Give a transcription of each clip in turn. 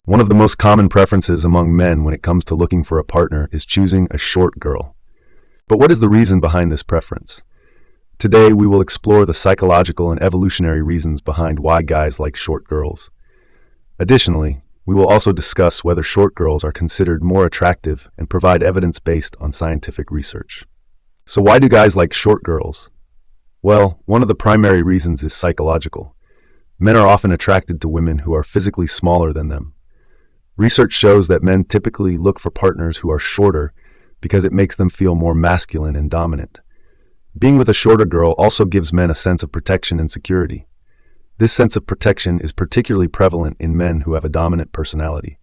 One of the most common preferences among men when it comes to looking for a partner is choosing a short girl. But what is the reason behind this preference? Today, we will explore the psychological and evolutionary reasons behind why guys like short girls. Additionally, we will also discuss whether short girls are considered more attractive and provide evidence based on scientific research. So why do guys like short girls? Well, one of the primary reasons is psychological. Men are often attracted to women who are physically smaller than them. Research shows that men typically look for partners who are shorter because it makes them feel more masculine and dominant. Being with a shorter girl also gives men a sense of protection and security. This sense of protection is particularly prevalent in men who have a dominant personality.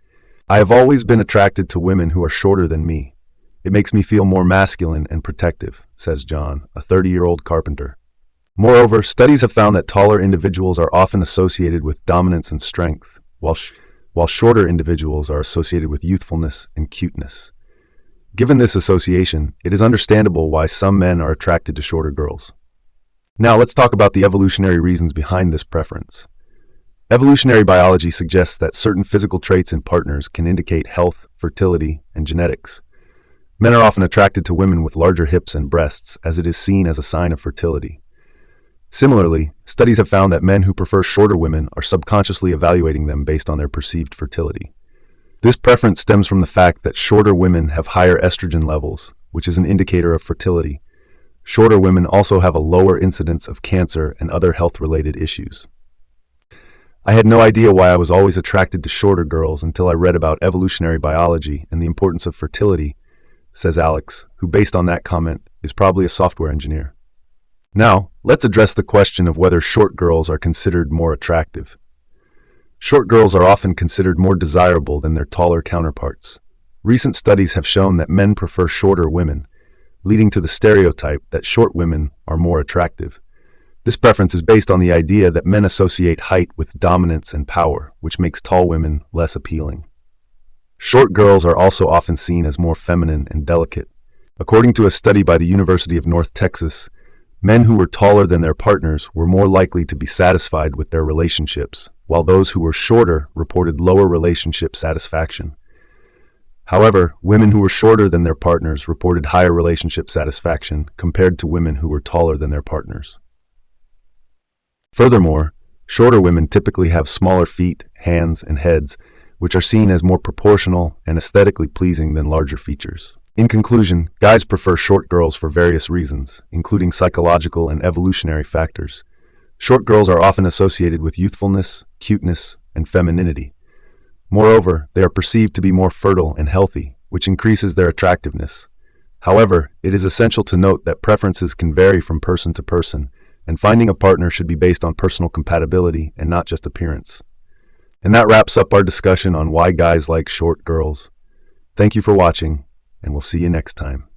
I have always been attracted to women who are shorter than me. It makes me feel more masculine and protective, says John, a 30-year-old carpenter. Moreover, studies have found that taller individuals are often associated with dominance and strength, while shorter individuals are associated with youthfulness and cuteness. Given this association, it is understandable why some men are attracted to shorter girls. Now let's talk about the evolutionary reasons behind this preference. Evolutionary biology suggests that certain physical traits in partners can indicate health, fertility, and genetics. Men are often attracted to women with larger hips and breasts, as it is seen as a sign of fertility. Similarly, studies have found that men who prefer shorter women are subconsciously evaluating them based on their perceived fertility. This preference stems from the fact that shorter women have higher estrogen levels, which is an indicator of fertility. Shorter women also have a lower incidence of cancer and other health-related issues. I had no idea why I was always attracted to shorter girls until I read about evolutionary biology and the importance of fertility, says Alex, who based on that comment is probably a software engineer. Now, let's address the question of whether short girls are considered more attractive. Short girls are often considered more desirable than their taller counterparts. Recent studies have shown that men prefer shorter women, leading to the stereotype that short women are more attractive. This preference is based on the idea that men associate height with dominance and power, which makes tall women less appealing. Short girls are also often seen as more feminine and delicate. According to a study by the University of North Texas, men who were taller than their partners were more likely to be satisfied with their relationships, while those who were shorter reported lower relationship satisfaction. However, women who were shorter than their partners reported higher relationship satisfaction compared to women who were taller than their partners. Furthermore, shorter women typically have smaller feet, hands, and heads, which are seen as more proportional and aesthetically pleasing than larger features. In conclusion, guys prefer short girls for various reasons, including psychological and evolutionary factors. Short girls are often associated with youthfulness, cuteness, and femininity. Moreover, they are perceived to be more fertile and healthy, which increases their attractiveness. However, it is essential to note that preferences can vary from person to person, and finding a partner should be based on personal compatibility and not just appearance. And that wraps up our discussion on why guys like short girls. Thank you for watching, and we'll see you next time.